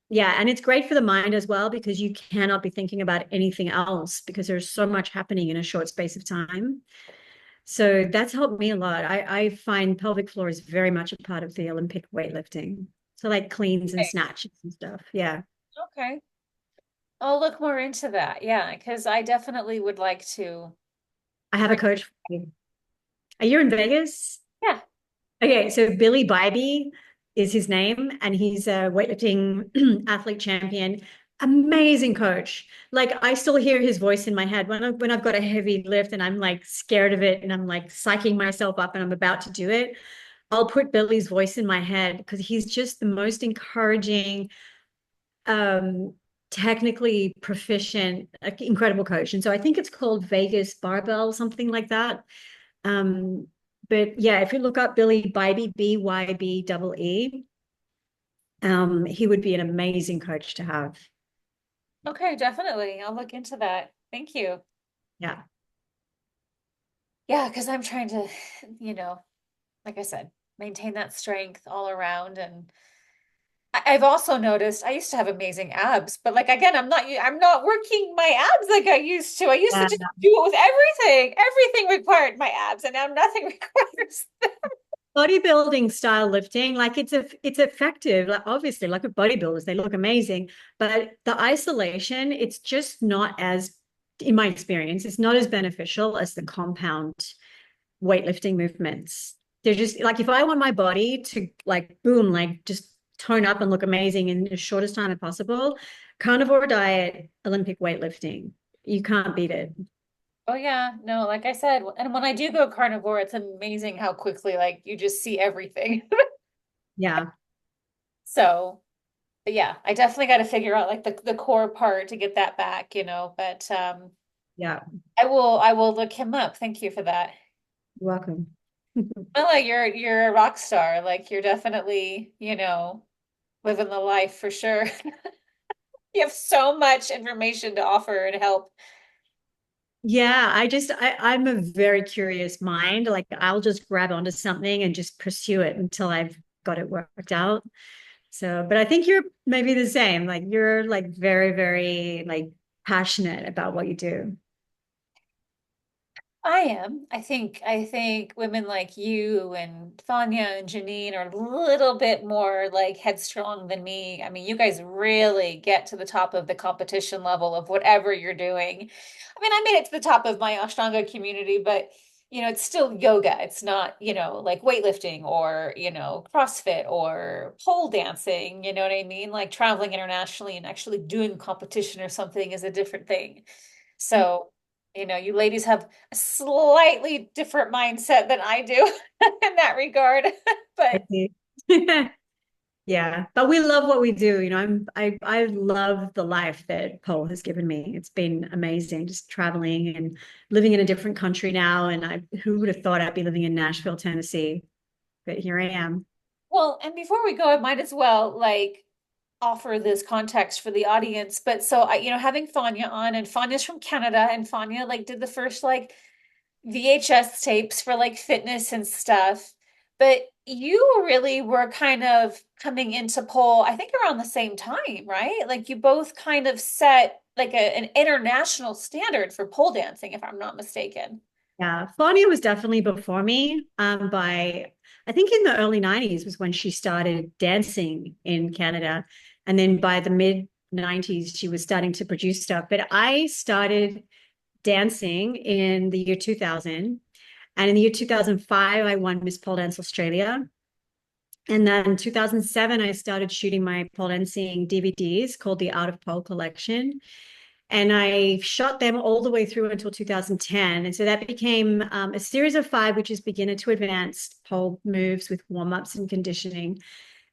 yeah, and it's great for the mind as well because you cannot be thinking about anything else because there's so much happening in a short space of time. So that's helped me a lot. I find pelvic floor is very much a part of the Olympic weightlifting. So like cleans and Okay. snatches and stuff. Yeah. Okay. I'll look more into that. Yeah, because I definitely would like to. I have a coach for you. Are you in Vegas? Yeah. Okay, so Billy Bybee is his name, and he's a weightlifting athlete champion. Amazing coach. Like I still hear his voice in my head when I've got a heavy lift and I'm like scared of it and I'm like psyching myself up and I'm about to do it. I'll put Billy's voice in my head because he's just the most encouraging, um, technically proficient, incredible coach. And so I think it's called Vegas Barbell, something like that. Um, but yeah, if you look up Billy Bybee, Bybee, he would be an amazing coach to have. Okay, definitely. I'll look into that. Thank you. Yeah. Yeah, because I'm trying to, like I said, maintain that strength all around. And I've also noticed I used to have amazing abs, but like again, I'm not working my abs like I used to. I used to Uh, just do it with everything. Everything required my abs, and now nothing requires. Bodybuilding style lifting, like it's effective. Like obviously, like with bodybuilders, they look amazing, but the isolation, it's just not as, in my experience, it's not as beneficial as the compound weightlifting movements. They're just like if I want my body to like boom, like just tone up and look amazing in the shortest time as possible, carnivore diet, Olympic weightlifting. You can't beat it. Oh yeah, no, like I said, and when I do go carnivore, it's amazing how quickly like you just see everything. Yeah. So, but yeah, I definitely got to figure out like the core part to get that back, but Yeah. I will look him up. Thank you for that. You're welcome. Well, you're a rock star. Like you're definitely, living the life for sure. You have so much information to offer and help. Yeah, I'm a very curious mind. Like I'll just grab onto something and just pursue it until I've got it worked out. So, but I think you're maybe the same. Like you're like very, very like passionate about what you do. I am. I think women like you and Fanya and Janine are a little bit more like headstrong than me. I mean, you guys really get to the top of the competition level of whatever you're doing. I mean, I made it to the top of my Ashtanga community, but it's still yoga. It's not, like weightlifting or, CrossFit or pole dancing, you know what I mean? Like traveling internationally and actually doing competition or something is a different thing. So, you ladies have a slightly different mindset than I do in that regard. But Yeah, but we love what we do. I love the life that Paul has given me. It's been amazing just traveling and living in a different country now. And who would have thought I'd be living in Nashville, Tennessee? But here I am. well, and before we go, I might as well like offer this context for the audience. But so having Fanya on, and Fanya's from Canada, and Fanya like did the first like VHS tapes for like fitness and stuff. But you really were kind of coming into pole, I think around the same time, right? Like you both kind of set like an international standard for pole dancing, if I'm not mistaken. Yeah, Fania was definitely before me. I think in the early 90s was when she started dancing in Canada. And then by the mid 90s, she was starting to produce stuff. But I started dancing in the year 2000. And in the year 2005, I won Miss Pole Dance Australia. And then in 2007, I started shooting my pole dancing DVDs called the Art of Pole Collection. And I shot them all the way through until 2010. And so that became a series of five, which is beginner to advanced pole moves with warm ups and conditioning.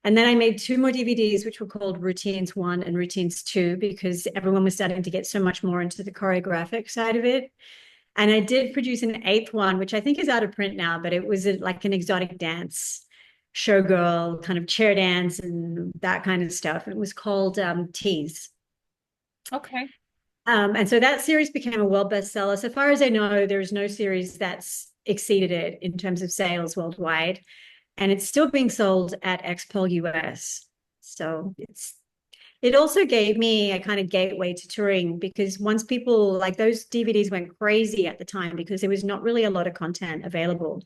And then I made two more DVDs, which were called Routines One and Routines Two, because everyone was starting to get so much more into the choreographic side of it. And I did produce an eighth one, which I think is out of print now, but it was like an exotic dance, showgirl, kind of chair dance and that kind of stuff. It was called Tease. Okay. And so that series became a world bestseller. So far as I know, there's no series that's exceeded it in terms of sales worldwide. And it's still being sold at Expol US. So it also gave me a kind of gateway to touring because once people like those DVDs went crazy at the time because there was not really a lot of content available.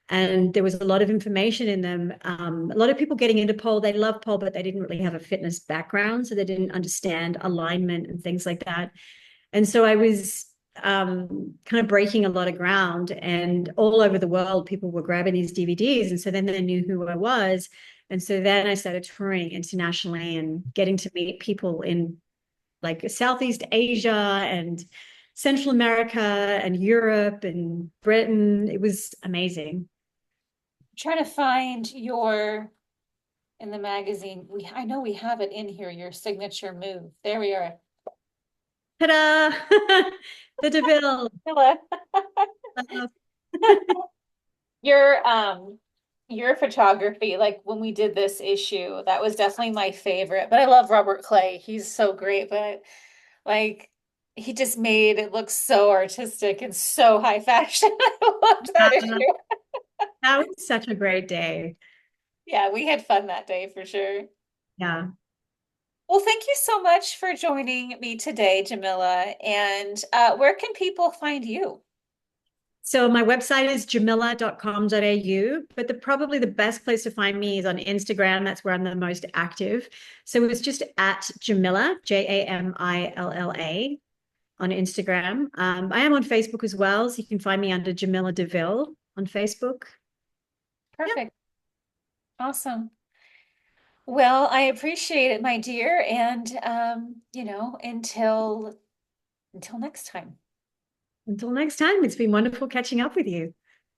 And there was a lot of information in them. A lot of people getting into pole, they love pole, but they didn't really have a fitness background. So they didn't understand alignment and things like that. And so I was kind of breaking a lot of ground, and all over the world, people were grabbing these DVDs. And so then they knew who I was. And so then I started touring internationally and getting to meet people in like Southeast Asia and Central America and Europe and Britain. It was amazing. Trying to find your in the magazine. I know we have it in here, your signature move. There we are. Ta-da! The Deville. Hello. Uh, Your your photography, like when we did this issue, that was definitely my favorite. But I love Robert Clay. He's so great, but like he just made it look so artistic and so high fashion. I loved that issue. that was such a great day. Yeah, we had fun that day for sure. Yeah. Well, thank you so much for joining me today, Jamila. And where can people find you? So my website is jamila.com.au, but probably the best place to find me is on Instagram. That's where I'm the most active. So it's just at Jamila, Jamilla, on Instagram. I am on Facebook as well, so you can find me under Jamila Deville on Facebook. Yep. Perfect. Awesome. Well, I appreciate it, my dear, and until next time. Until next time, it's been wonderful catching up with you.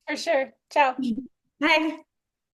For sure. Ciao. Bye.